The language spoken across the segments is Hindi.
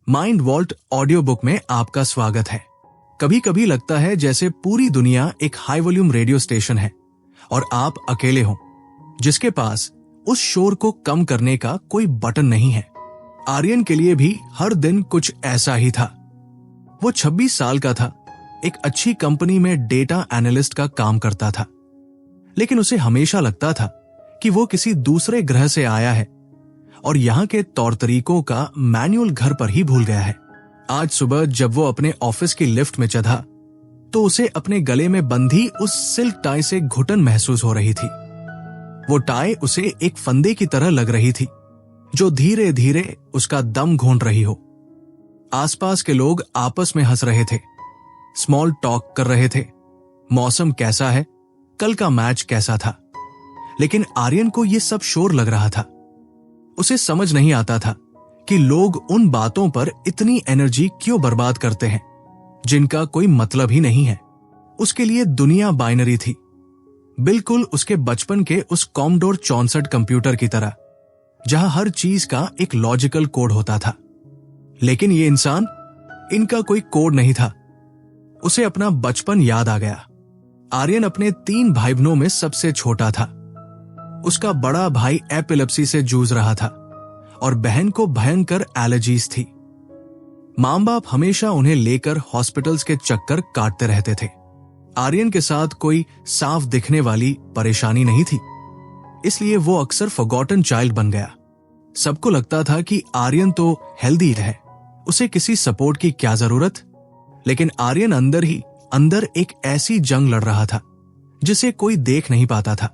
माइंड वॉल्ट ऑडियो बुक में आपका स्वागत है। कभी कभी लगता है जैसे पूरी दुनिया एक हाई वॉल्यूम रेडियो स्टेशन है और आप अकेले हो, जिसके पास उस शोर को कम करने का कोई बटन नहीं है। आर्यन के लिए भी हर दिन कुछ ऐसा ही था। वो 26 साल का था, एक अच्छी कंपनी में डेटा एनालिस्ट का काम करता था, लेकिन उसे हमेशा लगता था कि वो किसी दूसरे ग्रह से आया है और यहाँ के तौर तरीकों का मैनुअल घर पर ही भूल गया है। आज सुबह जब वो अपने ऑफिस की लिफ्ट में चढ़ा तो उसे अपने गले में बंधी उस सिल्क टाई से घुटन महसूस हो रही थी। वो टाई उसे एक फंदे की तरह लग रही थी जो धीरे धीरे उसका दम घोंट रही हो। आसपास के लोग आपस में हंस रहे थे, स्मॉल टॉक कर रहे थे, मौसम कैसा है, कल का मैच कैसा था। लेकिन आर्यन को यह सब शोर लग रहा था। उसे समझ नहीं आता था कि लोग उन बातों पर इतनी एनर्जी क्यों बर्बाद करते हैं जिनका कोई मतलब ही नहीं है। उसके लिए दुनिया बाइनरी थी, बिल्कुल उसके बचपन के उस कॉमडोर 64 कंप्यूटर की तरह, जहां हर चीज का एक लॉजिकल कोड होता था। लेकिन ये इंसान, इनका कोई कोड नहीं था। उसे अपना बचपन याद आ गया। आर्यन अपने 3 भाई बहनों में सबसे छोटा था। उसका बड़ा भाई एपिलेप्सी से जूझ रहा था और बहन को भयंकर एलर्जीज थी। मां बाप हमेशा उन्हें लेकर हॉस्पिटल्स के चक्कर काटते रहते थे। आर्यन के साथ कोई साफ दिखने वाली परेशानी नहीं थी, इसलिए वो अक्सर फॉरगॉटन चाइल्ड बन गया। सबको लगता था कि आर्यन तो हेल्दी है, उसे किसी सपोर्ट की क्या जरूरत। लेकिन आर्यन अंदर ही अंदर एक ऐसी जंग लड़ रहा था जिसे कोई देख नहीं पाता था।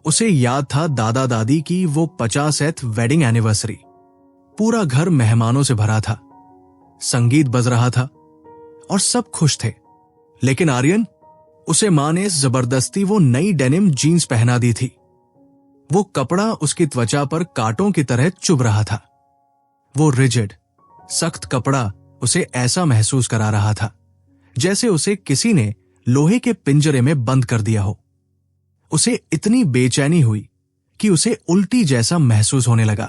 उसे याद था दादा दादी की वो 50th वेडिंग एनिवर्सरी। पूरा घर मेहमानों से भरा था, संगीत बज रहा था और सब खुश थे। लेकिन आर्यन, उसे मां ने जबरदस्ती वो नई डेनिम जीन्स पहना दी थी। वो कपड़ा उसकी त्वचा पर कांटों की तरह चुभ रहा था। वो रिजिड, सख्त कपड़ा उसे ऐसा महसूस करा रहा था जैसे उसे किसी ने लोहे के पिंजरे में बंद कर दिया हो। उसे इतनी बेचैनी हुई कि उसे उल्टी जैसा महसूस होने लगा।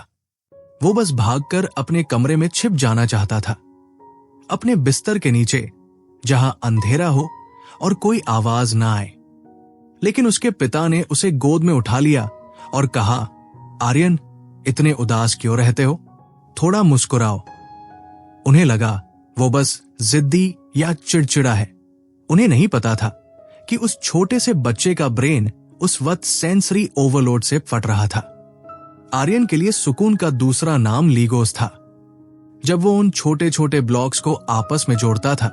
वो बस भागकर अपने कमरे में छिप जाना चाहता था, अपने बिस्तर के नीचे, जहां अंधेरा हो और कोई आवाज ना आए। लेकिन उसके पिता ने उसे गोद में उठा लिया और कहा, आर्यन, इतने उदास क्यों रहते हो? थोड़ा मुस्कुराओ। उन्हें लगा वो बस जिद्दी या चिड़चिड़ा है। उन्हें नहीं पता था कि उस छोटे से बच्चे का ब्रेन उस वक्त सेंसरी ओवरलोड से फट रहा था। आर्यन के लिए सुकून का दूसरा नाम लीगोस था। जब वो उन छोटे छोटे ब्लॉक्स को आपस में जोड़ता था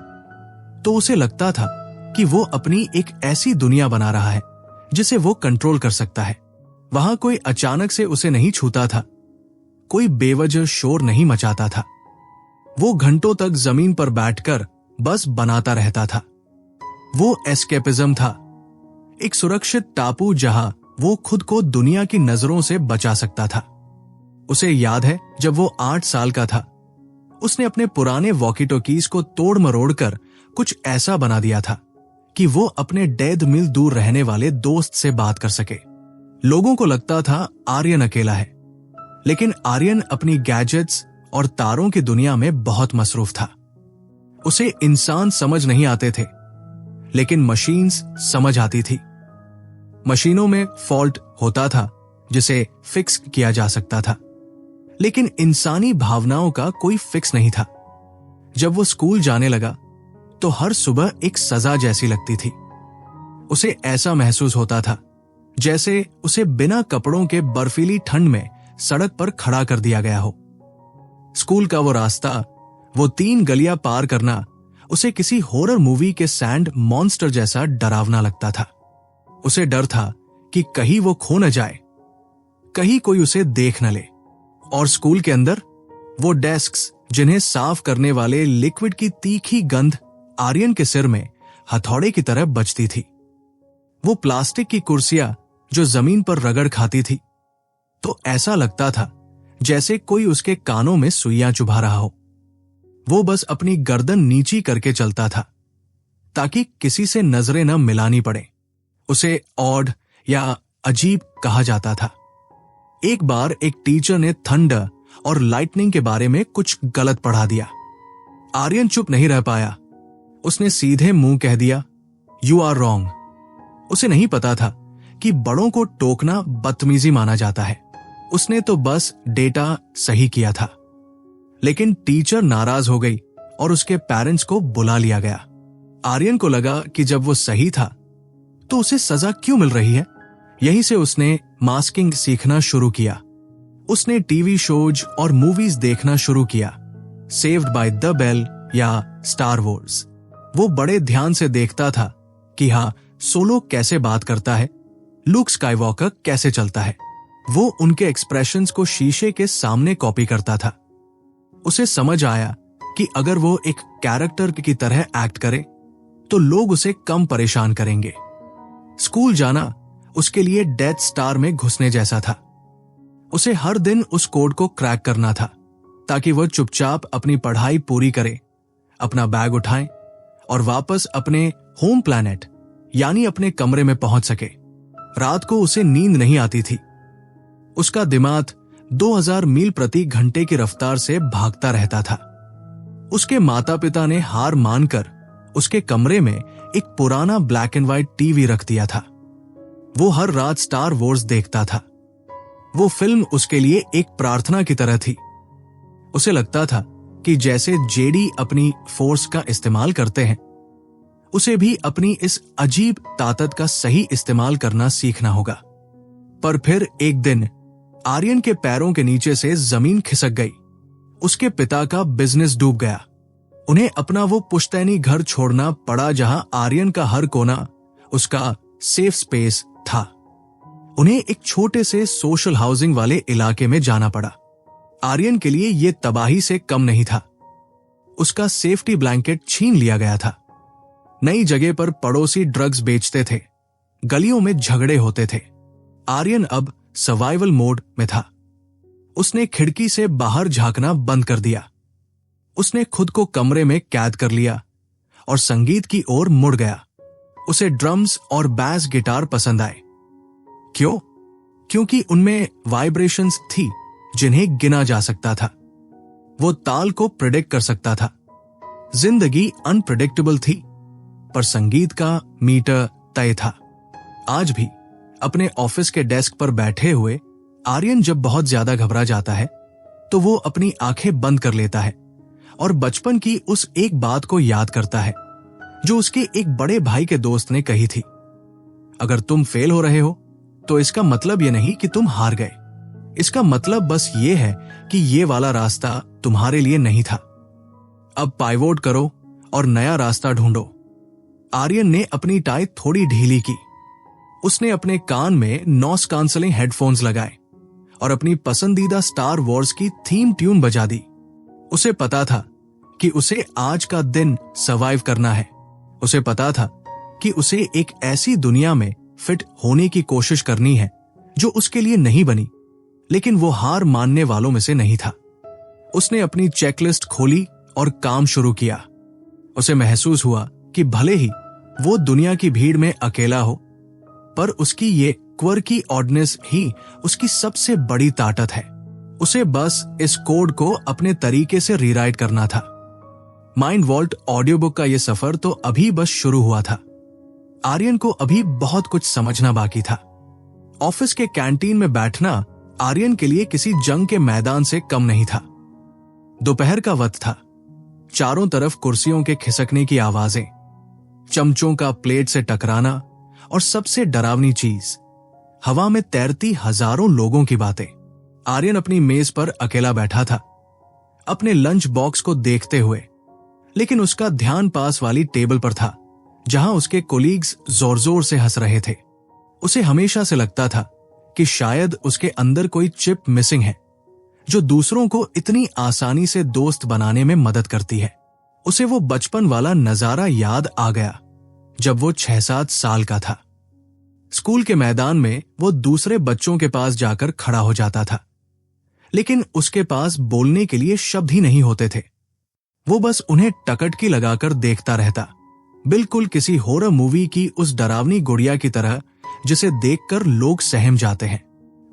तो उसे लगता था कि वो अपनी एक ऐसी दुनिया बना रहा है जिसे वो कंट्रोल कर सकता है। वहां कोई अचानक से उसे नहीं छूता था, कोई बेवजह शोर नहीं मचाता था। वो घंटों तक जमीन पर बैठकर बस बनाता रहता था। वो एस्केपिज्म था, एक सुरक्षित टापू जहां वो खुद को दुनिया की नजरों से बचा सकता था। उसे याद है जब वो 8 साल का था, उसने अपने पुराने वॉकी टॉकीज को तोड़ मरोड़ कर कुछ ऐसा बना दिया था कि वो अपने 1.5 मील दूर रहने वाले दोस्त से बात कर सके। लोगों को लगता था आर्यन अकेला है, लेकिन आर्यन अपनी गैजेट्स और तारों की दुनिया में बहुत मसरूफ था। उसे इंसान समझ नहीं आते थे, लेकिन मशीन्स समझ आती थी। मशीनों में फॉल्ट होता था जिसे फिक्स किया जा सकता था, लेकिन इंसानी भावनाओं का कोई फिक्स नहीं था। जब वो स्कूल जाने लगा तो हर सुबह एक सजा जैसी लगती थी। उसे ऐसा महसूस होता था जैसे उसे बिना कपड़ों के बर्फीली ठंड में सड़क पर खड़ा कर दिया गया हो। स्कूल का वो रास्ता, वो 3 गलियां पार करना उसे किसी हॉरर मूवी के सैंड मॉन्स्टर जैसा डरावना लगता था। उसे डर था कि कहीं वो खो न जाए, कहीं कोई उसे देख न ले। और स्कूल के अंदर वो डेस्क्स जिन्हें साफ करने वाले लिक्विड की तीखी गंध आर्यन के सिर में हथौड़े की तरह बजती थी। वो प्लास्टिक की कुर्सियां जो जमीन पर रगड़ खाती थी, तो ऐसा लगता था जैसे कोई उसके कानों में सुइयां चुभा रहा हो। वो बस अपनी गर्दन नीची करके चलता था ताकि किसी से नजरें न मिलानी पड़े। उसे ऑड या अजीब कहा जाता था। एक बार एक टीचर ने थंडर और लाइटनिंग के बारे में कुछ गलत पढ़ा दिया। आर्यन चुप नहीं रह पाया। उसने सीधे मुंह कह दिया, यू आर रॉन्ग। उसे नहीं पता था कि बड़ों को टोकना बदतमीजी माना जाता है। उसने तो बस डेटा सही किया था। लेकिन टीचर नाराज हो गई और उसके पेरेंट्स को बुला लिया गया। आर्यन को लगा कि जब वो सही था तो उसे सजा क्यों मिल रही है। यहीं से उसने मास्किंग सीखना शुरू किया। उसने टीवी शोज और मूवीज देखना शुरू किया, सेव्ड बाय द बेल या स्टार वॉर्स। वो बड़े ध्यान से देखता था कि हाँ, सोलो कैसे बात करता है, लूक स्काईवॉकर कैसे चलता है। वो उनके एक्सप्रेशंस को शीशे के सामने कॉपी करता था। उसे समझ आया कि अगर वो एक कैरेक्टर की तरह एक्ट करे तो लोग उसे कम परेशान करेंगे। स्कूल जाना उसके लिए डेथ स्टार में घुसने जैसा था। उसे हर दिन उस कोड को क्रैक करना था ताकि वह चुपचाप अपनी पढ़ाई पूरी करे, अपना बैग उठाए और वापस अपने होम प्लैनेट यानी अपने कमरे में पहुंच सके। रात को उसे नींद नहीं आती थी। उसका दिमाग 2000 मील प्रति घंटे की रफ्तार से भागता रहता था। उसके माता पिता ने हार मानकर उसके कमरे में एक पुराना ब्लैक एंड व्हाइट टीवी रख दिया था। वो हर रात स्टार वॉर्स देखता था। वो फिल्म उसके लिए एक प्रार्थना की तरह थी। उसे लगता था कि जैसे जेडी अपनी फोर्स का इस्तेमाल करते हैं, उसे भी अपनी इस अजीब ताकत का सही इस्तेमाल करना सीखना होगा। पर फिर एक दिन आर्यन के पैरों के नीचे से जमीन खिसक गई। उसके पिता का बिजनेस डूब गया। उन्हें अपना वो पुश्तैनी घर छोड़ना पड़ा जहां आर्यन का हर कोना उसका सेफ स्पेस था। उन्हें एक छोटे से सोशल हाउसिंग वाले इलाके में जाना पड़ा। आर्यन के लिए यह तबाही से कम नहीं था। उसका सेफ्टी ब्लैंकेट छीन लिया गया था। नई जगह पर पड़ोसी ड्रग्स बेचते थे, गलियों में झगड़े होते थे। आर्यन अब सर्वाइवल मोड में था। उसने खिड़की से बाहर झांकना बंद कर दिया। उसने खुद को कमरे में कैद कर लिया और संगीत की ओर मुड़ गया। उसे ड्रम्स और बैस गिटार पसंद आए। क्यों? क्योंकि उनमें वाइब्रेशंस थी जिन्हें गिना जा सकता था। वो ताल को प्रेडिक्ट कर सकता था। जिंदगी अनप्रेडिक्टेबल थी, पर संगीत का मीटर तय था। आज भी अपने ऑफिस के डेस्क पर बैठे हुए आर्यन जब बहुत ज्यादा घबरा जाता है तो वो अपनी आंखें बंद कर लेता है और बचपन की उस एक बात को याद करता है जो उसके एक बड़े भाई के दोस्त ने कही थी, अगर तुम फेल हो रहे हो तो इसका मतलब ये नहीं कि तुम हार गए। इसका मतलब बस ये है कि ये वाला रास्ता तुम्हारे लिए नहीं था। अब पाइवोट करो और नया रास्ता ढूंढो। आर्यन ने अपनी टाई थोड़ी ढीली की। उसने अपने कान में नॉइस कैंसलिंग हेडफोन्स लगाए और अपनी पसंदीदा स्टार वॉर्स की थीम ट्यून बजा दी। उसे पता था कि उसे आज का दिन सर्वाइव करना है। उसे पता था कि उसे एक ऐसी दुनिया में फिट होने की कोशिश करनी है जो उसके लिए नहीं बनी, लेकिन वो हार मानने वालों में से नहीं था। उसने अपनी चेकलिस्ट खोली और काम शुरू किया। उसे महसूस हुआ कि भले ही वो दुनिया की भीड़ में अकेला हो, पर उसकी ये क्वर्की ऑडनेस ही उसकी सबसे बड़ी ताकत है। उसे बस इस कोड को अपने तरीके से रीराइट करना था। माइंड वॉल्ट ऑडियो बुक का यह सफर तो अभी बस शुरू हुआ था। आर्यन को अभी बहुत कुछ समझना बाकी था। ऑफिस के कैंटीन में बैठना आर्यन के लिए किसी जंग के मैदान से कम नहीं था। दोपहर का वक्त था। चारों तरफ कुर्सियों के खिसकने की आवाजें, चमचों का प्लेट से टकराना और सबसे डरावनी चीज, हवा में तैरती हजारों लोगों की बातें। आर्यन अपनी मेज पर अकेला बैठा था, अपने लंच बॉक्स को देखते हुए, लेकिन उसका ध्यान पास वाली टेबल पर था जहां उसके कोलीग्स जोर जोर से हंस रहे थे। उसे हमेशा से लगता था कि शायद उसके अंदर कोई चिप मिसिंग है जो दूसरों को इतनी आसानी से दोस्त बनाने में मदद करती है। उसे वो बचपन वाला नजारा याद आ गया जब वो 6-7 साल का था। स्कूल के मैदान में वो दूसरे बच्चों के पास जाकर खड़ा हो जाता था, लेकिन उसके पास बोलने के लिए शब्द ही नहीं होते थे। वो बस उन्हें टकटकी लगाकर देखता रहता, बिल्कुल किसी हॉरर मूवी की उस डरावनी गुड़िया की तरह जिसे देखकर लोग सहम जाते हैं।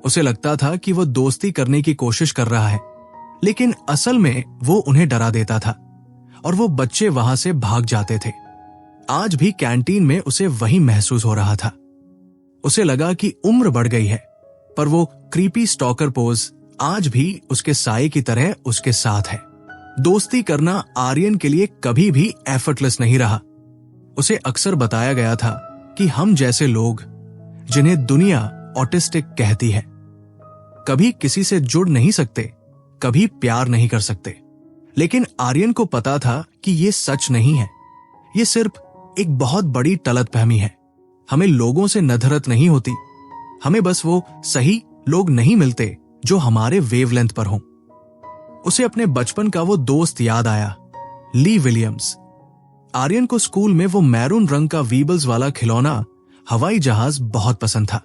उसे लगता था कि वो दोस्ती करने की कोशिश कर रहा है, लेकिन असल में वो उन्हें डरा देता था और वो बच्चे वहां से भाग जाते थे। आज भी कैंटीन में उसे वही महसूस हो रहा था। उसे लगा कि उम्र बढ़ गई है, पर वो क्रीपी स्टॉकर पोज आज भी उसके साए की तरह उसके साथ है। दोस्ती करना आर्यन के लिए कभी भी एफर्टलेस नहीं रहा। उसे अक्सर बताया गया था कि हम जैसे लोग, जिन्हें दुनिया ऑटिस्टिक कहती है, कभी किसी से जुड़ नहीं सकते, कभी प्यार नहीं कर सकते। लेकिन आर्यन को पता था कि ये सच नहीं है। ये सिर्फ एक बहुत बड़ी गलतफहमी है। हमें लोगों से नफरत नहीं होती, हमें बस वो सही लोग नहीं मिलते जो हमारे वेवलेंथ पर हों। उसे अपने बचपन का वो दोस्त याद आया, ली विलियम्स। आर्यन को स्कूल में वो मैरून रंग का वीबल्स वाला खिलौना हवाई जहाज बहुत पसंद था,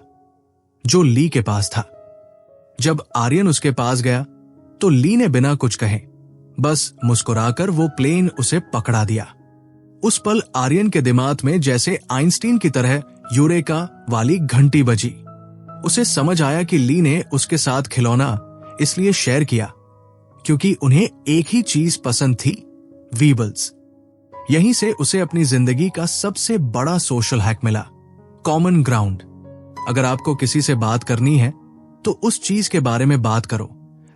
जो ली के पास था। जब आर्यन उसके पास गया तो ली ने बिना कुछ कहे बस मुस्कुराकर वो प्लेन उसे पकड़ा दिया। उस पल आर्यन के दिमाग में जैसे आइंस्टीन की तरह यूरेका वाली घंटी बजी। उसे समझ आया कि ली ने उसके साथ खिलौना इसलिए शेयर किया क्योंकि उन्हें एक ही चीज पसंद थी, वीबल्स। यहीं से उसे अपनी जिंदगी का सबसे बड़ा सोशल हैक मिला, कॉमन ग्राउंड। अगर आपको किसी से बात करनी है तो उस चीज के बारे में बात करो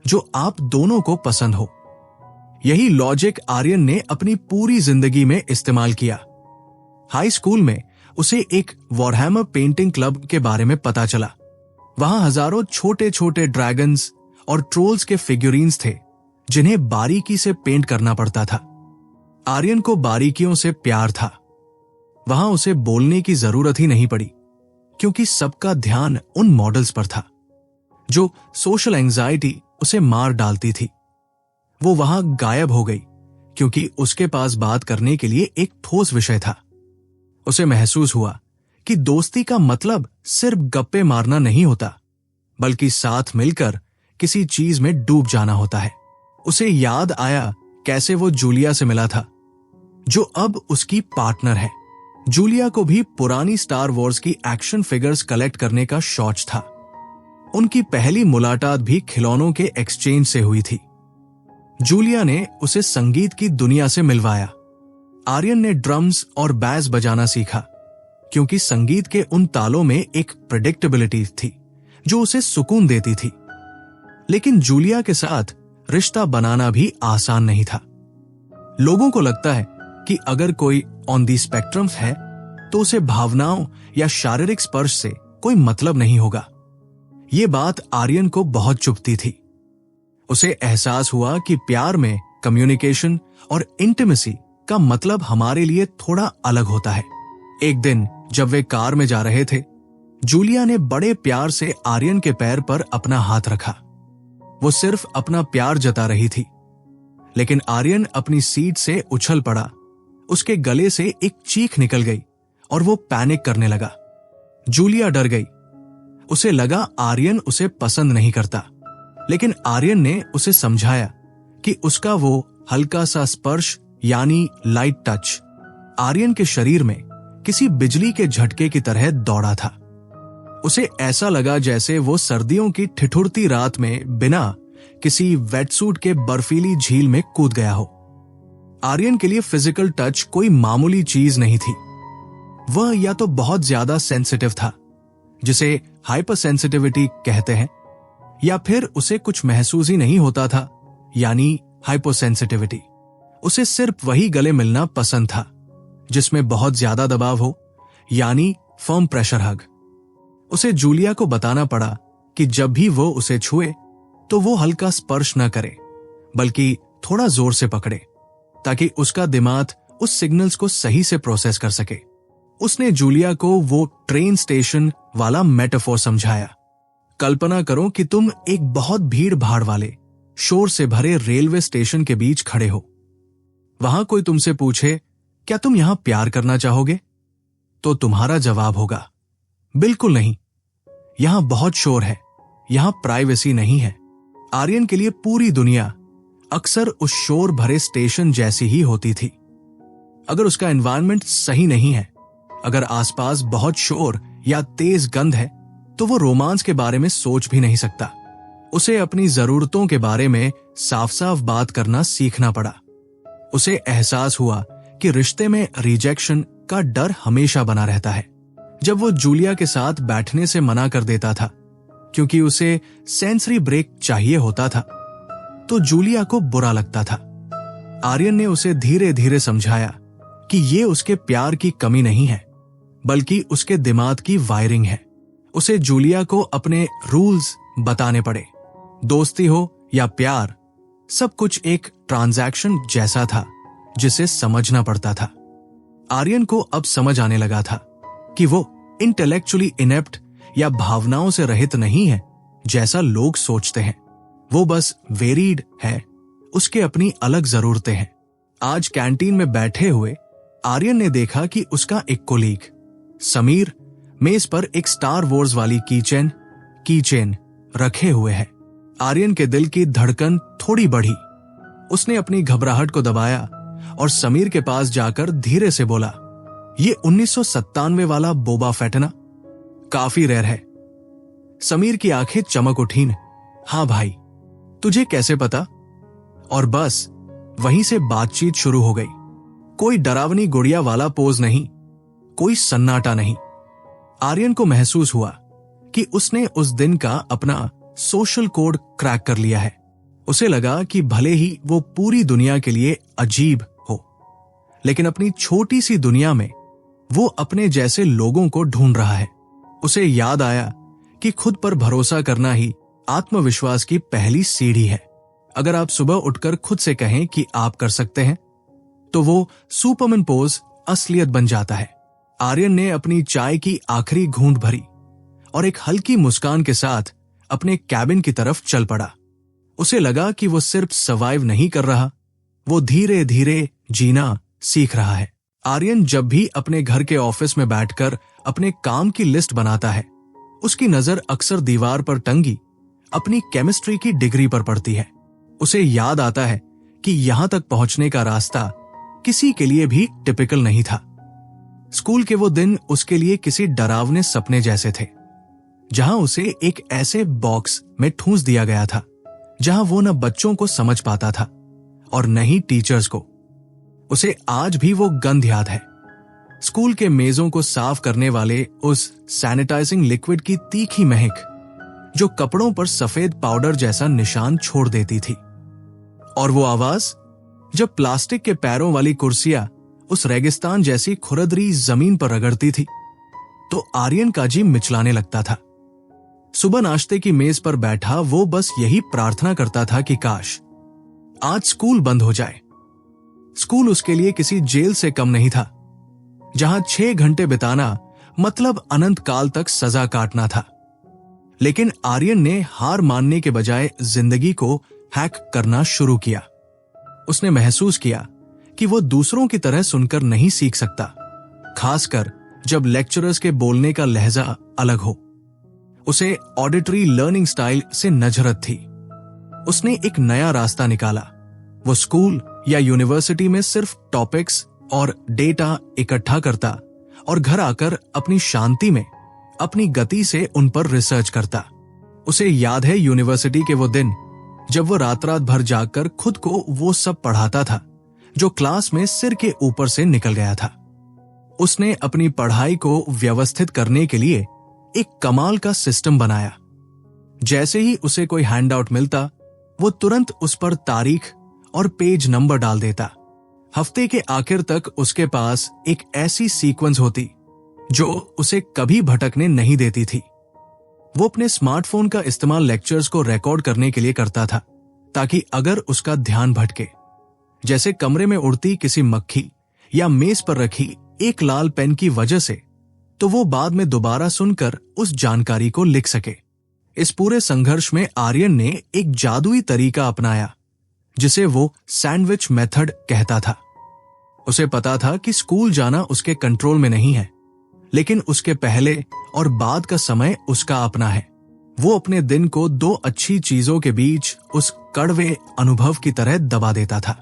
जो आप दोनों को पसंद हो। यही लॉजिक आर्यन ने अपनी पूरी जिंदगी में इस्तेमाल किया। हाई स्कूल में उसे एक वॉरहैमर पेंटिंग क्लब के बारे में पता चला। वहां हजारों छोटे छोटे ड्रैगन्स और ट्रोल्स के फिगुरीन्स थे जिन्हें बारीकी से पेंट करना पड़ता था। आर्यन को बारीकियों से प्यार था। वहां उसे बोलने की जरूरत ही नहीं पड़ी क्योंकि सबका ध्यान उन मॉडल्स पर था। जो सोशल एंजाइटी उसे मार डालती थी, वो वहां गायब हो गई क्योंकि उसके पास बात करने के लिए एक ठोस विषय था। उसे महसूस हुआ कि दोस्ती का मतलब सिर्फ गप्पे मारना नहीं होता, बल्कि साथ मिलकर किसी चीज में डूब जाना होता है। उसे याद आया कैसे वो जूलिया से मिला था, जो अब उसकी पार्टनर है। जूलिया को भी पुरानी स्टार वॉर्स की एक्शन फिगर्स कलेक्ट करने का शौक था। उनकी पहली मुलाकात भी खिलौनों के एक्सचेंज से हुई थी। जूलिया ने उसे संगीत की दुनिया से मिलवाया। आर्यन ने ड्रम्स और बैस बजाना सीखा क्योंकि संगीत के उन तालों में एक प्रेडिक्टेबिलिटी थी जो उसे सुकून देती थी। लेकिन जूलिया के साथ रिश्ता बनाना भी आसान नहीं था। लोगों को लगता है कि अगर कोई ऑन दी स्पेक्ट्रम है तो उसे भावनाओं या शारीरिक स्पर्श से कोई मतलब नहीं होगा। ये बात आर्यन को बहुत चुभती थी। उसे एहसास हुआ कि प्यार में कम्युनिकेशन और इंटिमेसी का मतलब हमारे लिए थोड़ा अलग होता है। एक दिन जब वे कार में जा रहे थे, जूलिया ने बड़े प्यार से आर्यन के पैर पर अपना हाथ रखा। वो सिर्फ अपना प्यार जता रही थी, लेकिन आर्यन अपनी सीट से उछल पड़ा। उसके गले से एक चीख निकल गई और वो पैनिक करने लगा। जूलिया डर गई। उसे लगा आर्यन उसे पसंद नहीं करता, लेकिन आर्यन ने उसे समझाया कि उसका वो हल्का सा स्पर्श यानी लाइट टच आर्यन के शरीर में किसी बिजली के झटके की तरह दौड़ा था। उसे ऐसा लगा जैसे वो सर्दियों की ठिठुरती रात में बिना किसी वेटसूट के बर्फीली झील में कूद गया हो। आर्यन के लिए फिजिकल टच कोई मामूली चीज नहीं थी। वह या तो बहुत ज्यादा सेंसिटिव था, जिसे हाइपर सेंसिटिविटी कहते हैं, या फिर उसे कुछ महसूस ही नहीं होता था, यानी हाइपोसेंसिटिविटी। उसे सिर्फ वही गले मिलना पसंद था जिसमें बहुत ज्यादा दबाव हो, यानी फर्म प्रेशर हग। उसे जूलिया को बताना पड़ा कि जब भी वो उसे छुए तो वो हल्का स्पर्श न करे, बल्कि थोड़ा जोर से पकड़े, ताकि उसका दिमाग उस सिग्नल्स को सही से प्रोसेस कर सके। उसने जूलिया को वो ट्रेन स्टेशन वाला मेटाफोर समझाया। कल्पना करो कि तुम एक बहुत भीड़ भाड़ वाले शोर से भरे रेलवे स्टेशन के बीच खड़े हो। वहां कोई तुमसे पूछे, क्या तुम यहां प्यार करना चाहोगे? तो तुम्हारा जवाब होगा, बिल्कुल नहीं, यहां बहुत शोर है, यहां प्राइवेसी नहीं है। आर्यन के लिए पूरी दुनिया अक्सर उस शोर भरे स्टेशन जैसी ही होती थी। अगर उसका एनवायरनमेंट सही नहीं है, अगर आसपास बहुत शोर या तेज गंध है, तो वो रोमांस के बारे में सोच भी नहीं सकता। उसे अपनी जरूरतों के बारे में साफ साफ बात करना सीखना पड़ा। उसे एहसास हुआ कि रिश्ते में रिजेक्शन का डर हमेशा बना रहता है। जब वो जूलिया के साथ बैठने से मना कर देता था क्योंकि उसे सेंसरी ब्रेक चाहिए होता था, तो जूलिया को बुरा लगता था। आर्यन ने उसे धीरे धीरे समझाया कि ये उसके प्यार की कमी नहीं है, बल्कि उसके दिमाग की वायरिंग है। उसे जूलिया को अपने रूल्स बताने पड़े। दोस्ती हो या प्यार, सब कुछ एक ट्रांजैक्शन जैसा था जिसे समझना पड़ता था। आर्यन को अब समझ आने लगा था कि वो इंटेलेक्चुअली इनेप्ट या भावनाओं से रहित नहीं है जैसा लोग सोचते हैं। वो बस वेरीड है, उसके अपनी अलग जरूरतें हैं। आज कैंटीन में बैठे हुए आर्यन ने देखा कि उसका एक कोलीग समीर मेज पर एक स्टार वॉर्स वाली कीचेन रखे हुए है। आर्यन के दिल की धड़कन थोड़ी बढ़ी। उसने अपनी घबराहट को दबाया और समीर के पास जाकर धीरे से बोला, ये 1997 वाला बोबा फेट ना? काफी रेयर है। समीर की आंखें चमक उठी। हाँ भाई, तुझे कैसे पता? और बस वहीं से बातचीत शुरू हो गई। कोई डरावनी गुड़िया वाला पोज नहीं, कोई सन्नाटा नहीं। आर्यन को महसूस हुआ कि उसने उस दिन का अपना सोशल कोड क्रैक कर लिया है। उसे लगा कि भले ही वो पूरी दुनिया के लिए अजीब हो, लेकिन अपनी छोटी सी दुनिया में वो अपने जैसे लोगों को ढूंढ रहा है। उसे याद आया कि खुद पर भरोसा करना ही आत्मविश्वास की पहली सीढ़ी है। अगर आप सुबह उठकर खुद से कहें कि आप कर सकते हैं, तो वो सुपरमैन पोज असलियत बन जाता है। आर्यन ने अपनी चाय की आखिरी घूंट भरी और एक हल्की मुस्कान के साथ अपने कैबिन की तरफ चल पड़ा। उसे लगा कि वो सिर्फ सर्वाइव नहीं कर रहा, वो धीरे धीरे जीना सीख रहा है। आर्यन जब भी अपने घर के ऑफिस में बैठकर अपने काम की लिस्ट बनाता है, उसकी नजर अक्सर दीवार पर टंगी अपनी केमिस्ट्री की डिग्री पर पड़ती है। उसे याद आता है कि यहां तक पहुंचने का रास्ता किसी के लिए भी टिपिकल नहीं था। स्कूल के वो दिन उसके लिए किसी डरावने सपने जैसे थे, जहां उसे एक ऐसे बॉक्स में ठूंस दिया गया था जहां वो न बच्चों को समझ पाता था और न ही टीचर्स को। उसे आज भी वो गंध याद है, स्कूल के मेजों को साफ करने वाले उस सैनिटाइजिंग लिक्विड की तीखी महक जो कपड़ों पर सफेद पाउडर जैसा निशान छोड़ देती थी। और वो आवाज जब प्लास्टिक के पैरों वाली कुर्सियां उस रेगिस्तान जैसी खुरदरी जमीन पर रगड़ती थी, तो आर्यन का जी मिचलाने लगता था। सुबह नाश्ते की मेज पर बैठा वो बस यही प्रार्थना करता था कि काश आज स्कूल बंद हो जाए। स्कूल उसके लिए किसी जेल से कम नहीं था, जहां 6 घंटे बिताना मतलब अनंत काल तक सजा काटना था। लेकिन आर्यन ने हार मानने के बजाय जिंदगी को हैक करना शुरू किया। उसने महसूस किया कि वो दूसरों की तरह सुनकर नहीं सीख सकता, खासकर जब लेक्चरर्स के बोलने का लहजा अलग हो। उसे ऑडिटरी लर्निंग स्टाइल से नजरत थी। उसने एक नया रास्ता निकाला। वो स्कूल या यूनिवर्सिटी में सिर्फ टॉपिक्स और डेटा इकट्ठा करता और घर आकर अपनी शांति में अपनी गति से उन पर रिसर्च करता। उसे याद है यूनिवर्सिटी के वो दिन जब वो रात रात भर जागकर खुद को वो सब पढ़ाता था जो क्लास में सिर के ऊपर से निकल गया था। उसने अपनी पढ़ाई को व्यवस्थित करने के लिए एक कमाल का सिस्टम बनाया। जैसे ही उसे कोई हैंडआउट मिलता, वो तुरंत उस पर तारीख और पेज नंबर डाल देता। हफ्ते के आखिर तक उसके पास एक ऐसी सीक्वेंस होती जो उसे कभी भटकने नहीं देती थी। वो अपने स्मार्टफोन का इस्तेमाल लेक्चर्स को रिकॉर्ड करने के लिए करता था, ताकि अगर उसका ध्यान भटके, जैसे कमरे में उड़ती किसी मक्खी या मेज पर रखी एक लाल पेन की वजह से, तो वो बाद में दोबारा सुनकर उस जानकारी को लिख सके। इस पूरे संघर्ष में आर्यन ने एक जादुई तरीका अपनाया जिसे वो सैंडविच मेथड कहता था। उसे पता था कि स्कूल जाना उसके कंट्रोल में नहीं है, लेकिन उसके पहले और बाद का समय उसका अपना है। वो अपने दिन को 2 अच्छी चीजों के बीच उस कड़वे अनुभव की तरह दबा देता था।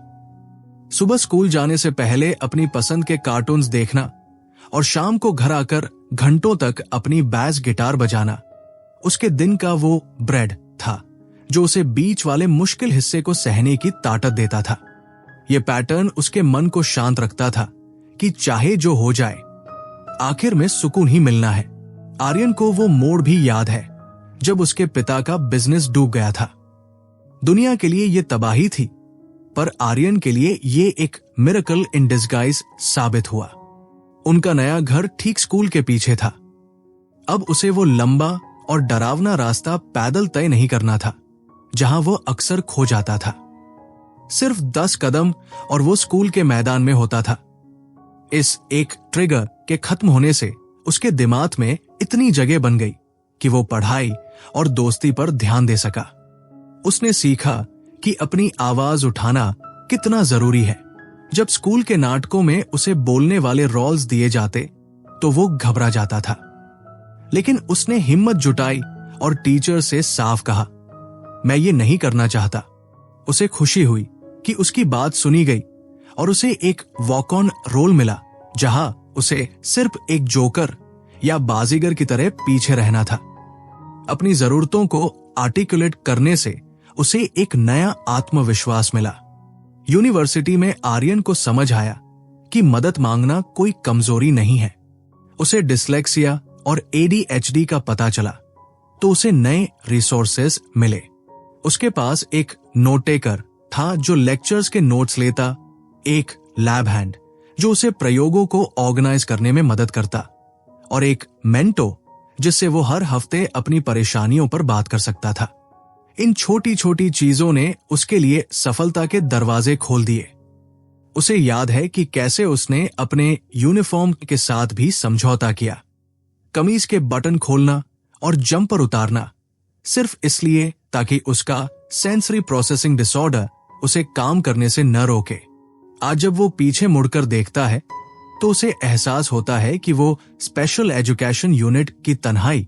सुबह स्कूल जाने से पहले अपनी पसंद के कार्टून्स देखना और शाम को घर आकर घंटों तक अपनी बैस गिटार बजाना उसके दिन का वो ब्रेड था जो उसे बीच वाले मुश्किल हिस्से को सहने की ताकत देता था। यह पैटर्न उसके मन को शांत रखता था कि चाहे जो हो जाए, आखिर में सुकून ही मिलना है। आर्यन को वो मोड़ भी याद है जब उसके पिता का बिजनेस डूब गया था। दुनिया के लिए यह तबाही थी, पर आर्यन के लिए यह एक मिरेकल इन डिस्गाइज साबित हुआ। उनका नया घर ठीक स्कूल के पीछे था। अब उसे वो लंबा और डरावना रास्ता पैदल तय नहीं करना था जहां वो अक्सर खो जाता था। सिर्फ 10 कदम और वो स्कूल के मैदान में होता था। इस एक ट्रिगर के खत्म होने से उसके दिमाग में इतनी जगह बन गई कि वो पढ़ाई और दोस्ती पर ध्यान दे सका। उसने सीखा कि अपनी आवाज उठाना कितना जरूरी है। जब स्कूल के नाटकों में उसे बोलने वाले रोल्स दिए जाते तो वो घबरा जाता था, लेकिन उसने हिम्मत जुटाई और टीचर से साफ कहा, मैं ये नहीं करना चाहता। उसे खुशी हुई कि उसकी बात सुनी गई और उसे एक वॉक ऑन रोल मिला जहां उसे सिर्फ एक जोकर या बाजीगर की तरह पीछे रहना था। अपनी जरूरतों को आर्टिकुलेट करने से उसे एक नया आत्मविश्वास मिला। यूनिवर्सिटी में आर्यन को समझ आया कि मदद मांगना कोई कमजोरी नहीं है। उसे डिसलेक्सिया और ADHD का पता चला तो उसे नए रिसोर्सेज मिले। उसके पास एक नोट टेकर था जो लेक्चर्स के नोट्स लेता, एक लैब हैंड जो उसे प्रयोगों को ऑर्गेनाइज करने में मदद करता, और एक मेंटो जिससे वो हर हफ्ते अपनी परेशानियों पर बात कर सकता था। इन छोटी छोटी चीजों ने उसके लिए सफलता के दरवाजे खोल दिए। उसे याद है कि कैसे उसने अपने यूनिफॉर्म के साथ भी समझौता किया। कमीज के बटन खोलना और जंपर उतारना सिर्फ इसलिए ताकि उसका सेंसरी प्रोसेसिंग डिसऑर्डर उसे काम करने से न रोके। आज जब वो पीछे मुड़कर देखता है तो उसे एहसास होता है कि वो स्पेशल एजुकेशन यूनिट की तन्हाई,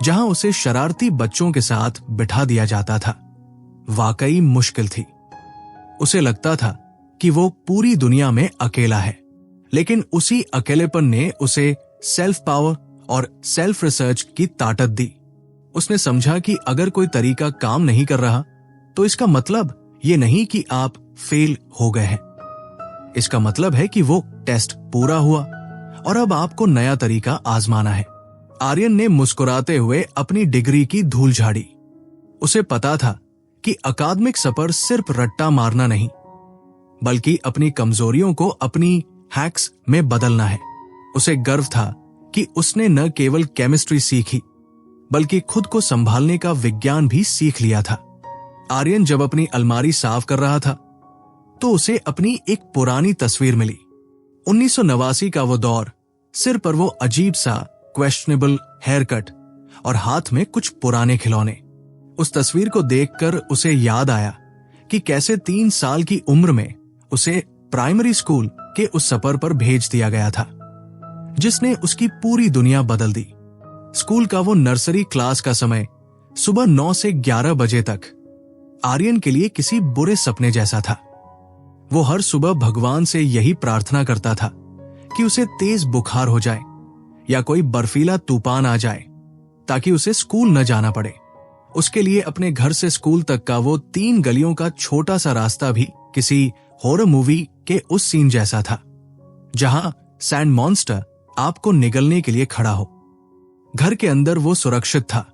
जहां उसे शरारती बच्चों के साथ बिठा दिया जाता था, वाकई मुश्किल थी। उसे लगता था कि वो पूरी दुनिया में अकेला है, लेकिन उसी अकेलेपन ने उसे सेल्फ पावर और सेल्फ रिसर्च की ताकत दी। उसने समझा कि अगर कोई तरीका काम नहीं कर रहा तो इसका मतलब ये नहीं कि आप फेल हो गए हैं। इसका मतलब है कि वो टेस्ट पूरा हुआ और अब आपको नया तरीका आजमाना है। आर्यन ने मुस्कुराते हुए अपनी डिग्री की धूल झाड़ी। उसे पता था कि अकादमिक सफर सिर्फ रट्टा मारना नहीं, बल्कि अपनी कमजोरियों को अपनी हैक्स में बदलना है। उसे गर्व था कि उसने न केवल केमिस्ट्री सीखी, बल्कि खुद को संभालने का विज्ञान भी सीख लिया था। आर्यन जब अपनी अलमारी साफ कर रहा था तो उसे अपनी एक पुरानी तस्वीर मिली। 1989 का वो दौर, सिर पर वो अजीब सा क्वेश्चनेबल हेयर कट और हाथ में कुछ पुराने खिलौने। उस तस्वीर को देखकर उसे याद आया कि कैसे 3 साल की उम्र में उसे प्राइमरी स्कूल के उस सफर पर भेज दिया गया था, जिसने उसकी पूरी दुनिया बदल दी। स्कूल का वो नर्सरी क्लास का समय सुबह 9 से 11 बजे तक आर्यन के लिए किसी बुरे सपने जैसा था। वो हर सुबह भगवान से यही प्रार्थना करता था कि उसे तेज बुखार हो जाए या कोई बर्फीला तूफान आ जाए ताकि उसे स्कूल न जाना पड़े। उसके लिए अपने घर से स्कूल तक का वो 3 गलियों का छोटा सा रास्ता भी किसी हॉरर मूवी के उस सीन जैसा था, जहां सैंड मॉन्स्टर आपको निगलने के लिए खड़ा हो। घर के अंदर वो सुरक्षित था,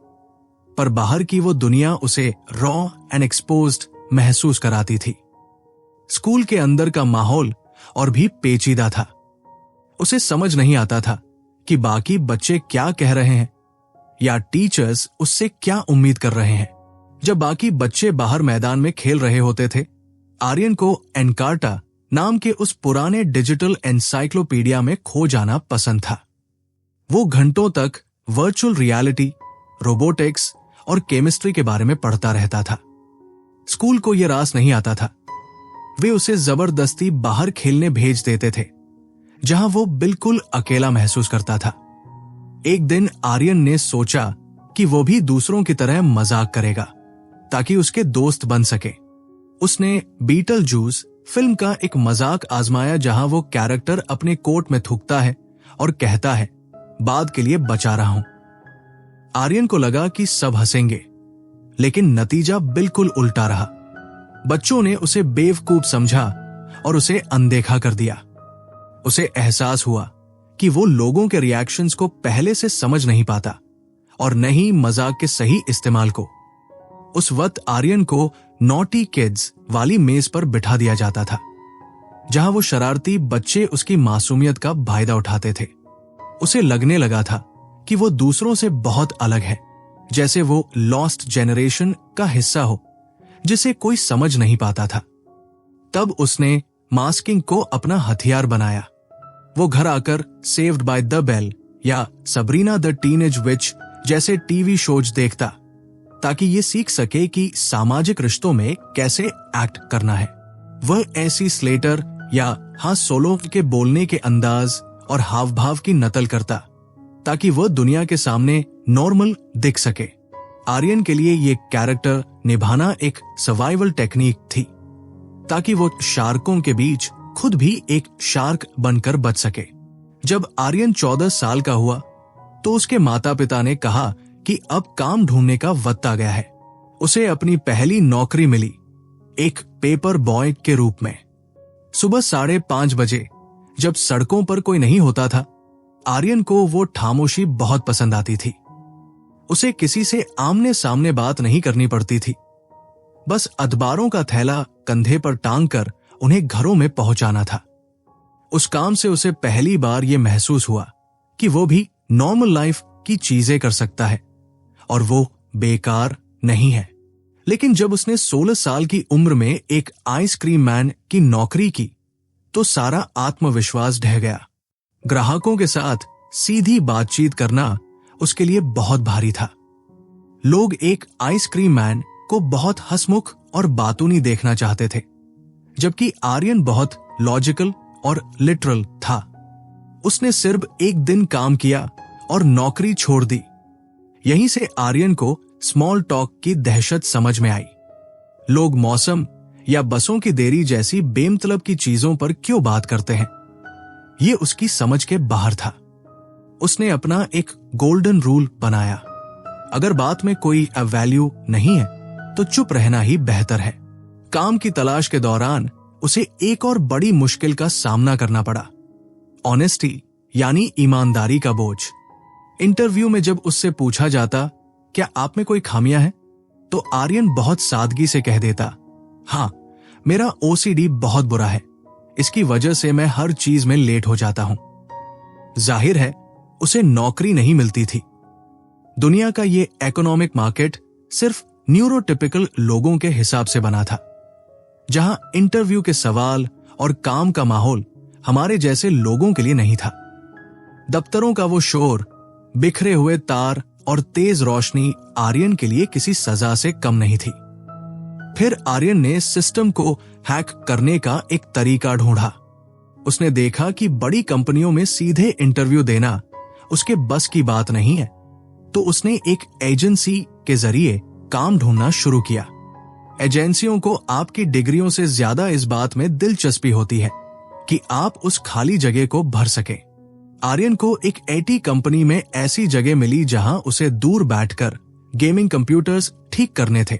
पर बाहर की वो दुनिया उसे रॉ एंड एक्सपोज्ड महसूस कराती थी। स्कूल के अंदर का माहौल और भी पेचीदा था। उसे समझ नहीं आता था कि बाकी बच्चे क्या कह रहे हैं या टीचर्स उससे क्या उम्मीद कर रहे हैं। जब बाकी बच्चे बाहर मैदान में खेल रहे होते थे, आर्यन को एनकार्टा नाम के उस पुराने डिजिटल एनसाइक्लोपीडिया में खो जाना पसंद था। वो घंटों तक वर्चुअल रियलिटी, रोबोटिक्स और केमिस्ट्री के बारे में पढ़ता रहता था। स्कूल को यह रास नहीं आता था। वे उसे जबरदस्ती बाहर खेलने भेज देते थे, जहां वो बिल्कुल अकेला महसूस करता था। एक दिन आर्यन ने सोचा कि वो भी दूसरों की तरह मजाक करेगा ताकि उसके दोस्त बन सके। उसने बीटल जूस फिल्म का एक मजाक आजमाया, जहां वो कैरेक्टर अपने कोट में थूकता है और कहता है, बाद के लिए बचा रहा हूं। आर्यन को लगा कि सब हंसेंगे, लेकिन नतीजा बिल्कुल उल्टा रहा। बच्चों ने उसे बेवकूफ समझा और उसे अनदेखा कर दिया। उसे एहसास हुआ कि वो लोगों के रिएक्शंस को पहले से समझ नहीं पाता और न ही मजाक के सही इस्तेमाल को। उस वक्त आर्यन को नॉटी किड्स वाली मेज पर बिठा दिया जाता था, जहां वो शरारती बच्चे उसकी मासूमियत का फायदा उठाते थे। उसे लगने लगा था कि वो दूसरों से बहुत अलग है, जैसे वो लॉस्ट जेनरेशन का हिस्सा हो जिसे कोई समझ नहीं पाता था। तब उसने मास्किंग को अपना हथियार बनाया। वो घर आकर सेव्ड बाय द बेल या सबरीना द टीनेज विच जैसे टीवी शोज देखता, ताकि ये सीख सके कि सामाजिक रिश्तों में कैसे एक्ट करना है। वह ऐसी स्लेटर या हाँ सोलो के बोलने के अंदाज और हाव भाव की नकल करता, ताकि वह दुनिया के सामने नॉर्मल दिख सके। आर्यन के लिए ये कैरेक्टर निभाना एक सर्वाइवल टेक्निक थी, ताकि वो शार्कों के बीच खुद भी एक शार्क बनकर बच सके। जब आर्यन 14 साल का हुआ तो उसके माता पिता ने कहा कि अब काम ढूंढने का वक्त आ गया है। उसे अपनी पहली नौकरी मिली, एक पेपर बॉय के रूप में। सुबह 5:30 बजे जब सड़कों पर कोई नहीं होता था, आर्यन को वो खामोशी बहुत पसंद आती थी। उसे किसी से आमने सामने बात नहीं करनी पड़ती थी, बस अखबारों का थैला कंधे पर टांग कर उन्हें घरों में पहुंचाना था। उस काम से उसे पहली बार यह महसूस हुआ कि वो भी नॉर्मल लाइफ की चीजें कर सकता है और वो बेकार नहीं है। लेकिन जब उसने 16 साल की उम्र में एक आइसक्रीम मैन की नौकरी की तो सारा आत्मविश्वास ढह गया। ग्राहकों के साथ सीधी बातचीत करना उसके लिए बहुत भारी था। लोग एक आइसक्रीम मैन को बहुत हंसमुख और बातूनी देखना चाहते थे, जबकि आर्यन बहुत लॉजिकल और लिटरल था। उसने सिर्फ एक दिन काम किया और नौकरी छोड़ दी। यहीं से आर्यन को स्मॉल टॉक की दहशत समझ में आई। लोग मौसम या बसों की देरी जैसी बेमतलब की चीजों पर क्यों बात करते हैं, ये उसकी समझ के बाहर था। उसने अपना एक गोल्डन रूल बनाया, अगर बात में कोई वैल्यू नहीं है तो चुप रहना ही बेहतर है। काम की तलाश के दौरान उसे एक और बड़ी मुश्किल का सामना करना पड़ा, ऑनेस्टी यानी ईमानदारी का बोझ। इंटरव्यू में जब उससे पूछा जाता क्या आप में कोई खामियां हैं, तो आर्यन बहुत सादगी से कह देता, हाँ, मेरा ओसीडी बहुत बुरा है, इसकी वजह से मैं हर चीज में लेट हो जाता हूं। जाहिर है उसे नौकरी नहीं मिलती थी। दुनिया का ये इकोनॉमिक मार्केट सिर्फ न्यूरोटिपिकल लोगों के हिसाब से बना था, जहां इंटरव्यू के सवाल और काम का माहौल हमारे जैसे लोगों के लिए नहीं था। दफ्तरों का वो शोर, बिखरे हुए तार और तेज रोशनी आर्यन के लिए किसी सजा से कम नहीं थी। फिर आर्यन ने सिस्टम को हैक करने का एक तरीका ढूंढा। उसने देखा कि बड़ी कंपनियों में सीधे इंटरव्यू देना उसके बस की बात नहीं है, तो उसने एक एजेंसी के जरिए काम ढूंढना शुरू किया। एजेंसियों को आपकी डिग्रियों से ज्यादा इस बात में दिलचस्पी होती है कि आप उस खाली जगह को भर सके। आर्यन को एक आईटी कंपनी में ऐसी जगह मिली जहां उसे दूर बैठकर गेमिंग कंप्यूटर्स ठीक करने थे,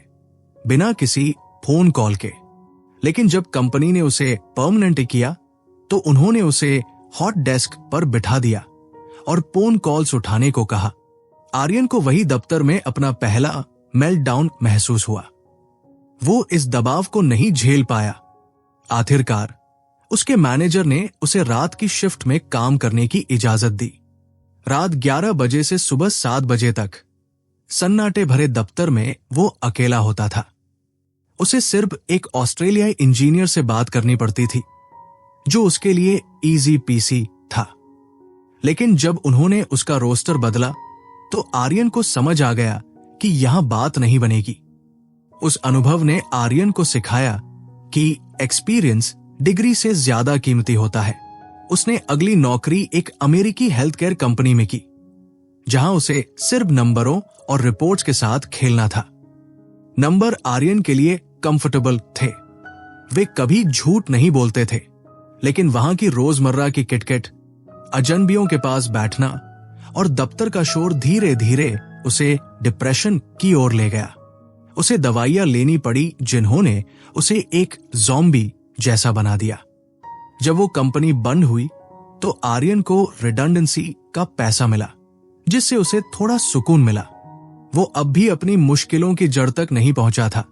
बिना किसी फोन कॉल के। लेकिन जब कंपनी ने उसे परमानेंट किया तो उन्होंने उसे हॉट डेस्क पर बिठा दिया और फोन कॉल्स उठाने को कहा। आर्यन को वही दफ्तर में अपना पहला मेल्टडाउन महसूस हुआ। वो इस दबाव को नहीं झेल पाया। आखिरकार उसके मैनेजर ने उसे रात की शिफ्ट में काम करने की इजाजत दी। रात 11 बजे से सुबह 7 बजे तक सन्नाटे भरे दफ्तर में वो अकेला होता था। उसे सिर्फ एक ऑस्ट्रेलियाई इंजीनियर से बात करनी पड़ती थी, जो उसके लिए इजी पीसी था। लेकिन जब उन्होंने उसका रोस्टर बदला तो आर्यन को समझ आ गया कि यहां बात नहीं बनेगी। उस अनुभव ने आर्यन को सिखाया कि एक्सपीरियंस डिग्री से ज्यादा कीमती होता है। उसने अगली नौकरी एक अमेरिकी हेल्थ केयर कंपनी में की, जहां उसे सिर्फ नंबरों और रिपोर्ट्स के साथ खेलना था। नंबर आर्यन के लिए कंफर्टेबल थे। वे कभी झूठ नहीं बोलते थे, लेकिन वहां की रोजमर्रा की किटकिट, अजनबियों के पास बैठना और दफ्तर का शोर धीरे धीरे उसे डिप्रेशन की ओर ले गया। उसे दवाइयां लेनी पड़ी जिन्होंने उसे एक ज़ॉम्बी जैसा बना दिया। जब वो कंपनी बंद हुई तो आर्यन को रिडंडेंसी का पैसा मिला, जिससे उसे थोड़ा सुकून मिला। वो अब भी अपनी मुश्किलों की जड़ तक नहीं पहुंचा था,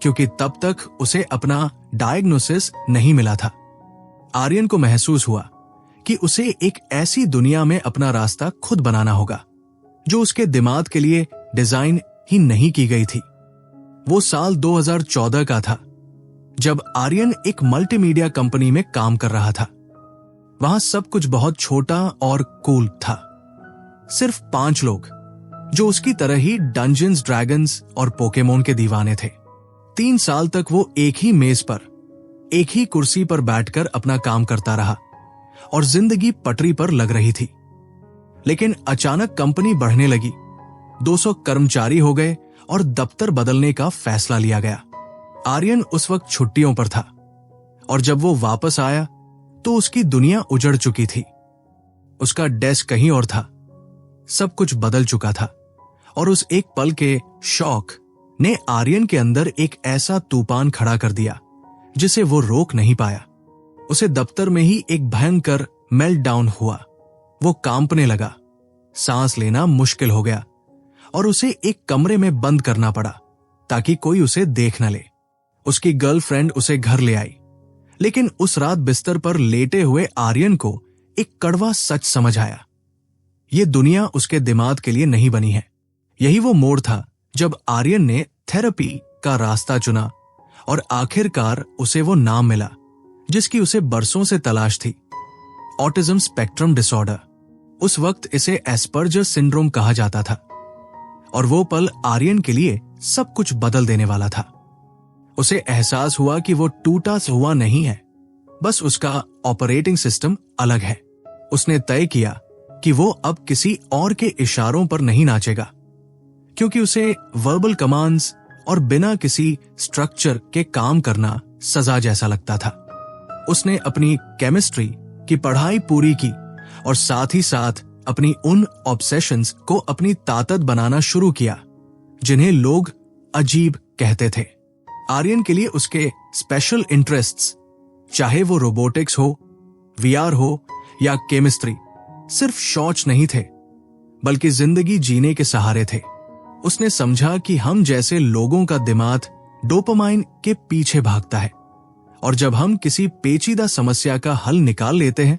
क्योंकि तब तक उसे अपना डायग्नोसिस नहीं मिला था। आर्यन को महसूस हुआ कि उसे एक ऐसी दुनिया में अपना रास्ता खुद बनाना होगा जो उसके दिमाग के लिए डिजाइन ही नहीं की गई थी। वो साल 2014 का था जब आर्यन एक मल्टीमीडिया कंपनी में काम कर रहा था। वहां सब कुछ बहुत छोटा और कूल था। सिर्फ 5 लोग जो उसकी तरह ही डंजन्स ड्रैगन्स और पोकेमोन के दीवाने थे। 3 साल तक वो एक ही मेज पर, एक ही कुर्सी पर बैठकर अपना काम करता रहा और जिंदगी पटरी पर लग रही थी। लेकिन अचानक कंपनी बढ़ने लगी, 200 कर्मचारी हो गए और दफ्तर बदलने का फैसला लिया गया। आर्यन उस वक्त छुट्टियों पर था और जब वो वापस आया तो उसकी दुनिया उजड़ चुकी थी। उसका डेस्क कहीं और था, सब कुछ बदल चुका था और उस एक पल के शॉक ने आर्यन के अंदर एक ऐसा तूफान खड़ा कर दिया जिसे वो रोक नहीं पाया। उसे दफ्तर में ही एक भयंकर मेल्टडाउन हुआ। वो कांपने लगा, सांस लेना मुश्किल हो गया और उसे एक कमरे में बंद करना पड़ा ताकि कोई उसे देख न ले। उसकी गर्लफ्रेंड उसे घर ले आई, लेकिन उस रात बिस्तर पर लेटे हुए आर्यन को एक कड़वा सच समझ आया। ये दुनिया उसके दिमाग के लिए नहीं बनी है। यही वो मोड़ था जब आर्यन ने थेरेपी का रास्ता चुना और आखिरकार उसे वो नाम मिला जिसकी उसे बरसों से तलाश थी, ऑटिज्म स्पेक्ट्रम डिसऑर्डर। उस वक्त इसे एस्पर्जर सिंड्रोम कहा जाता था और वो पल आर्यन के लिए सब कुछ बदल देने वाला था। उसे एहसास हुआ कि वो टूटा हुआ नहीं है, बस उसका ऑपरेटिंग सिस्टम अलग है। उसने तय किया कि वो अब किसी और के इशारों पर नहीं नाचेगा, क्योंकि उसे वर्बल कमांड्स और बिना किसी स्ट्रक्चर के काम करना सजा जैसा लगता था। उसने अपनी केमिस्ट्री की पढ़ाई पूरी की और साथ ही साथ अपनी उन ऑब्सेशंस को अपनी ताकत बनाना शुरू किया जिन्हें लोग अजीब कहते थे। आर्यन के लिए उसके स्पेशल इंटरेस्ट्स, चाहे वो रोबोटिक्स हो, वीआर हो या केमिस्ट्री, सिर्फ शौच नहीं थे बल्कि जिंदगी जीने के सहारे थे। उसने समझा कि हम जैसे लोगों का दिमाग डोपामाइन के पीछे भागता है और जब हम किसी पेचीदा समस्या का हल निकाल लेते हैं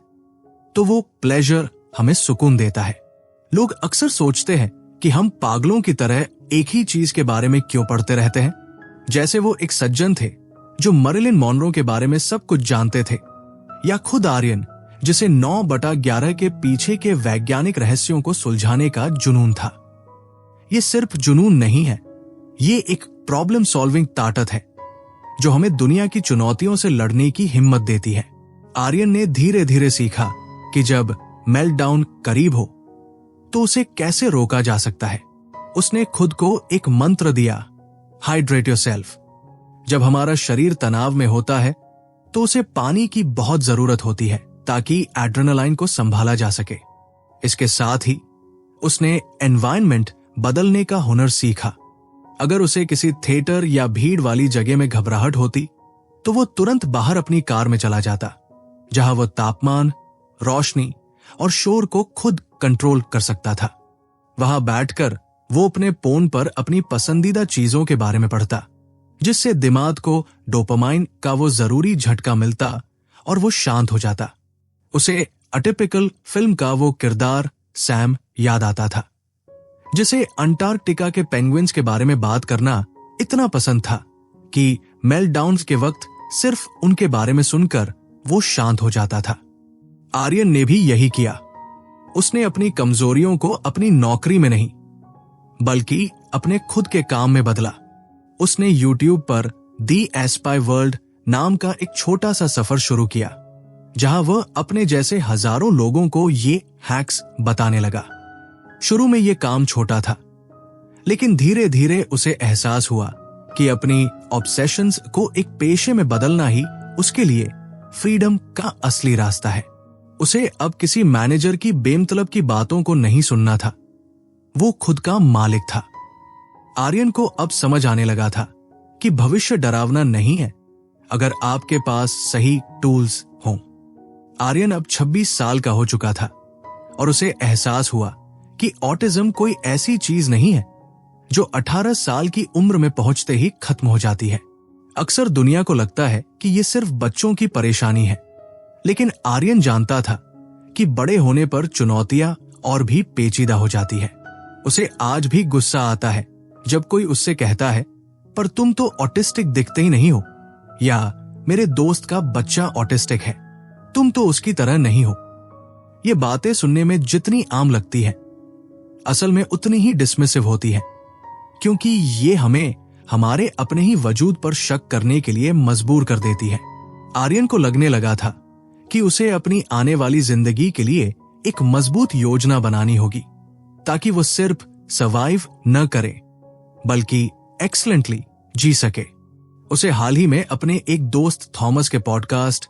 तो वो प्लेजर हमें सुकून देता है। लोग अक्सर सोचते हैं कि हम पागलों की तरह एक ही चीज के बारे में क्यों पढ़ते रहते हैं, जैसे वो एक सज्जन थे जो मरिलिन मोनरो के बारे में सब कुछ जानते थे, या खुद आर्यन जिसे 9/11 के पीछे के वैज्ञानिक रहस्यों को सुलझाने का जुनून था। ये सिर्फ जुनून नहीं है, ये एक प्रॉब्लम सॉल्विंग ताकत है जो हमें दुनिया की चुनौतियों से लड़ने की हिम्मत देती है। आर्यन ने धीरे धीरे सीखा कि जब मेल्टडाउन करीब हो तो उसे कैसे रोका जा सकता है। उसने खुद को एक मंत्र दिया, हाइड्रेट योरसेल्फ। जब हमारा शरीर तनाव में होता है तो उसे पानी की बहुत जरूरत होती है ताकि एड्रेनालाइन को संभाला जा सके। इसके साथ ही उसने एनवायरनमेंट बदलने का हुनर सीखा। अगर उसे किसी थिएटर या भीड़ वाली जगह में घबराहट होती तो वो तुरंत बाहर अपनी कार में चला जाता, जहां वो तापमान, रोशनी और शोर को खुद कंट्रोल कर सकता था। वहां बैठकर वो अपने फोन पर अपनी पसंदीदा चीजों के बारे में पढ़ता, जिससे दिमाग को डोपामाइन का वो जरूरी झटका मिलता और वो शांत हो जाता। उसे अटिपिकल फिल्म का वो किरदार सैम याद आता था, जिसे अंटार्कटिका के पेंगुइन्स के बारे में बात करना इतना पसंद था कि मेल्टडाउन्स के वक्त सिर्फ उनके बारे में सुनकर वो शांत हो जाता था। आर्यन ने भी यही किया। उसने अपनी कमजोरियों को अपनी नौकरी में नहीं बल्कि अपने खुद के काम में बदला। उसने YouTube पर दी एस्पाई वर्ल्ड नाम का एक छोटा सा सफर शुरू किया, जहां वह अपने जैसे हजारों लोगों को ये हैक्स बताने लगा। शुरू में ये काम छोटा था, लेकिन धीरे धीरे उसे एहसास हुआ कि अपनी ऑब्सेशंस को एक पेशे में बदलना ही उसके लिए फ्रीडम का असली रास्ता है। उसे अब किसी मैनेजर की बेमतलब की बातों को नहीं सुनना था, वो खुद का मालिक था। आर्यन को अब समझ आने लगा था कि भविष्य डरावना नहीं है अगर आपके पास सही टूल्स हों। आर्यन अब 26 साल का हो चुका था और उसे एहसास हुआ कि ऑटिज्म कोई ऐसी चीज नहीं है जो 18 साल की उम्र में पहुंचते ही खत्म हो जाती है। अक्सर दुनिया को लगता है कि ये सिर्फ बच्चों की परेशानी है, लेकिन आर्यन जानता था कि बड़े होने पर चुनौतियां और भी पेचीदा हो जाती है। उसे आज भी गुस्सा आता है जब कोई उससे कहता है, पर तुम तो ऑटिस्टिक दिखते ही नहीं हो, या मेरे दोस्त का बच्चा ऑटिस्टिक है, तुम तो उसकी तरह नहीं हो। ये बातें सुनने में जितनी आम लगती है, असल में उतनी ही डिसमिसिव होती है, क्योंकि ये हमें हमारे अपने ही वजूद पर शक करने के लिए मजबूर कर देती है। आर्यन को लगने लगा था कि उसे अपनी आने वाली जिंदगी के लिए एक मजबूत योजना बनानी होगी, ताकि वो सिर्फ सर्वाइव न करे बल्कि एक्सीलेंटली जी सके। उसे हाल ही में अपने एक दोस्त थॉमस के पॉडकास्ट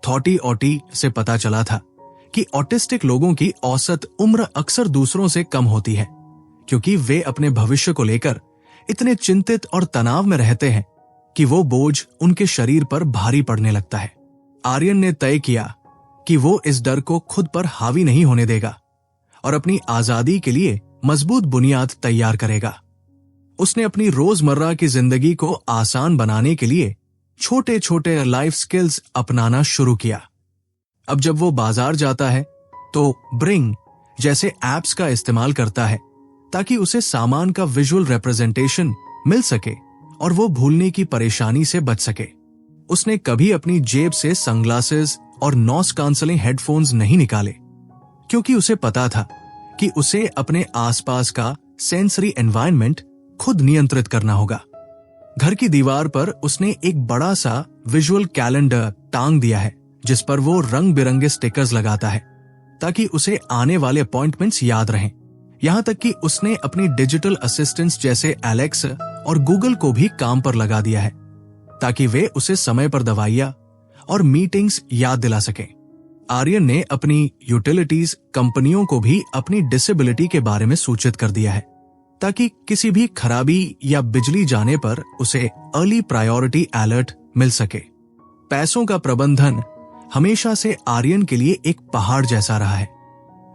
थॉटी ऑटी से पता चला था कि ऑटिस्टिक लोगों की औसत उम्र अक्सर दूसरों से कम होती है, क्योंकि वे अपने भविष्य को लेकर इतने चिंतित और तनाव में रहते हैं कि वो बोझ उनके शरीर पर भारी पड़ने लगता है। आर्यन ने तय किया कि वो इस डर को खुद पर हावी नहीं होने देगा और अपनी आजादी के लिए मजबूत बुनियाद तैयार करेगा। उसने अपनी रोजमर्रा की जिंदगी को आसान बनाने के लिए छोटे छोटे लाइफ स्किल्स अपनाना शुरू किया। अब जब वो बाजार जाता है तो ब्रिंग जैसे एप्स का इस्तेमाल करता है ताकि उसे सामान का विजुअल रिप्रेजेंटेशन मिल सके और वो भूलने की परेशानी से बच सके। उसने कभी अपनी जेब से सनग्लासेस और नॉइस कैंसलिंग हेडफोन्स नहीं निकाले, क्योंकि उसे पता था कि उसे अपने आसपास का सेंसरी एनवायरनमेंट खुद नियंत्रित करना होगा। घर की दीवार पर उसने एक बड़ा सा विजुअल कैलेंडर टांग दिया है, जिस पर वो रंग बिरंगे स्टिकर्स लगाता है ताकि उसे आने वाले अपॉइंटमेंट्स याद रहें। यहां तक कि उसने अपनी डिजिटल असिस्टेंट्स जैसे एलेक्सा और गूगल को भी काम पर लगा दिया है ताकि वे उसे समय पर दवाइयां और मीटिंग्स याद दिला सकें। आर्यन ने अपनी यूटिलिटीज कंपनियों को भी अपनी डिसेबिलिटी के बारे में सूचित कर दिया है ताकि किसी भी खराबी या बिजली जाने पर उसे अर्ली प्रायोरिटी अलर्ट मिल सके। पैसों का प्रबंधन हमेशा से आर्यन के लिए एक पहाड़ जैसा रहा है,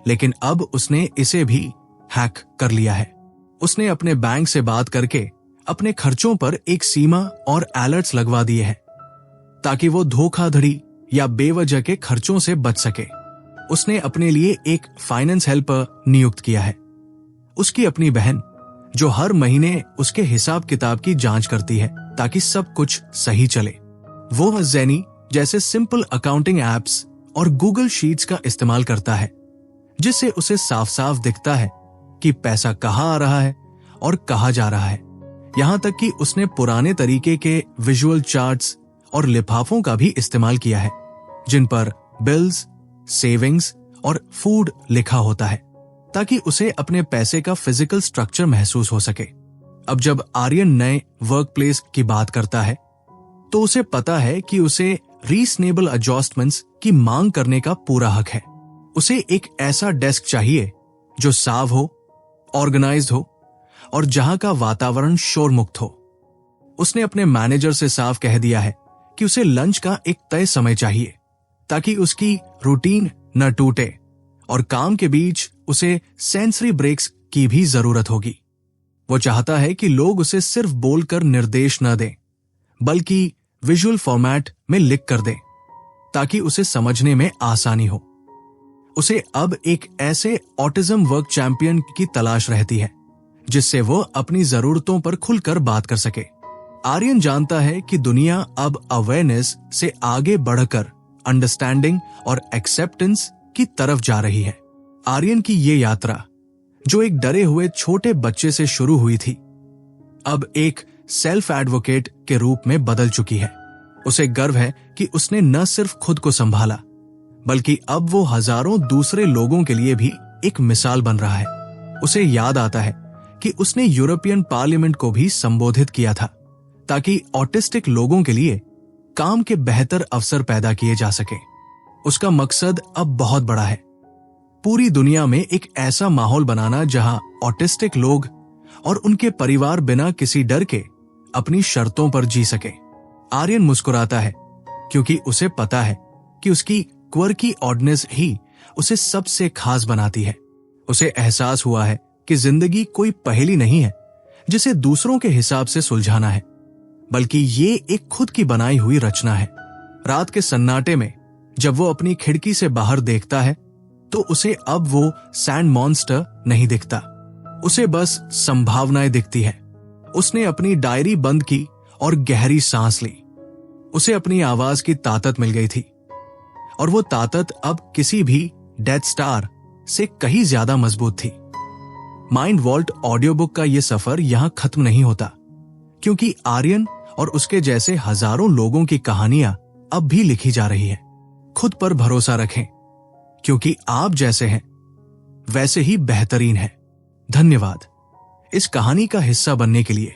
लेकिन अब उसने इसे भी हैक कर लिया है। उसने अपने बैंक से बात करके अपने खर्चों पर एक सीमा और अलर्ट्स लगवा दिए हैं ताकि वो धोखाधड़ी या बेवजह के खर्चों से बच सके। उसने अपने लिए एक फाइनेंस हेल्पर नियुक्त किया है, उसकी अपनी बहन, जो हर महीने उसके हिसाब किताब की जांच करती है ताकि सब कुछ सही चले। वो ज़ेनी जैसे सिंपल अकाउंटिंग एप्स और गूगल शीट्स का इस्तेमाल करता है, जिससे उसे साफ साफ दिखता है कि पैसा कहाँ आ रहा है और कहाँ जा रहा है। यहां तक कि उसने पुराने तरीके के विजुअल चार्ट्स और लिफाफों का भी इस्तेमाल किया है, जिन पर बिल्स, सेविंग्स और फूड लिखा होता है, ताकि उसे अपने पैसे का फिजिकल स्ट्रक्चर महसूस हो सके। अब जब आर्यन नए वर्क प्लेस की बात करता है तो उसे पता है कि उसे रीजनेबल एडजस्टमेंट्स की मांग करने का पूरा हक है। उसे एक ऐसा डेस्क चाहिए जो साफ हो, ऑर्गेनाइज्ड हो और जहां का वातावरण शोर मुक्त हो। उसने अपने मैनेजर से साफ कह दिया है कि उसे लंच का एक तय समय चाहिए ताकि उसकी रूटीन न टूटे, और काम के बीच उसे सेंसरी ब्रेक्स की भी जरूरत होगी। वो चाहता है कि लोग उसे सिर्फ बोलकर निर्देश न दें, बल्कि विजुअल फॉर्मेट में लिख कर दें ताकि उसे समझने में आसानी हो। उसे अब एक ऐसे ऑटिज्म वर्क चैंपियन की तलाश रहती है जिससे वो अपनी जरूरतों पर खुलकर बात कर सके। आर्यन जानता है कि दुनिया अब अवेयरनेस से आगे बढ़कर अंडरस्टैंडिंग और एक्सेप्टेंस की तरफ जा रही है। आर्यन की ये यात्रा, जो एक डरे हुए छोटे बच्चे से शुरू हुई थी, अब एक सेल्फ एडवोकेट के रूप में बदल चुकी है। उसे गर्व है कि उसने न सिर्फ खुद को संभाला, बल्कि अब वो हजारों दूसरे लोगों के लिए भी एक मिसाल बन रहा है। उसे याद आता है कि उसने यूरोपियन पार्लियामेंट को भी संबोधित किया था ताकि ऑटिस्टिक लोगों के लिए काम के बेहतर अवसर पैदा किए जा सके। उसका मकसद अब बहुत बड़ा है, पूरी दुनिया में एक ऐसा माहौल बनाना जहां ऑटिस्टिक लोग और उनके परिवार बिना किसी डर के अपनी शर्तों पर जी सके। आर्यन मुस्कुराता है क्योंकि उसे पता है कि उसकी क्वर्की ऑडनेस ही उसे सबसे खास बनाती है। उसे एहसास हुआ है कि जिंदगी कोई पहेली नहीं है जिसे दूसरों के हिसाब से सुलझाना है, बल्कि ये एक खुद की बनाई हुई रचना है। रात के सन्नाटे में जब वो अपनी खिड़की से बाहर देखता है तो उसे अब वो सैंड मॉन्स्टर नहीं दिखता, उसे बस संभावनाएं दिखती है। उसने अपनी डायरी बंद की और गहरी सांस ली। उसे अपनी आवाज की ताकत मिल गई थी और वो ताकत अब किसी भी डेथ स्टार से कहीं ज्यादा मजबूत थी। माइंड वॉल्ट ऑडियो बुक का ये सफर यहां खत्म नहीं होता, क्योंकि आर्यन और उसके जैसे हजारों लोगों की कहानियां अब भी लिखी जा रही है। खुद पर भरोसा रखें, क्योंकि आप जैसे हैं वैसे ही बेहतरीन हैं। धन्यवाद इस कहानी का हिस्सा बनने के लिए।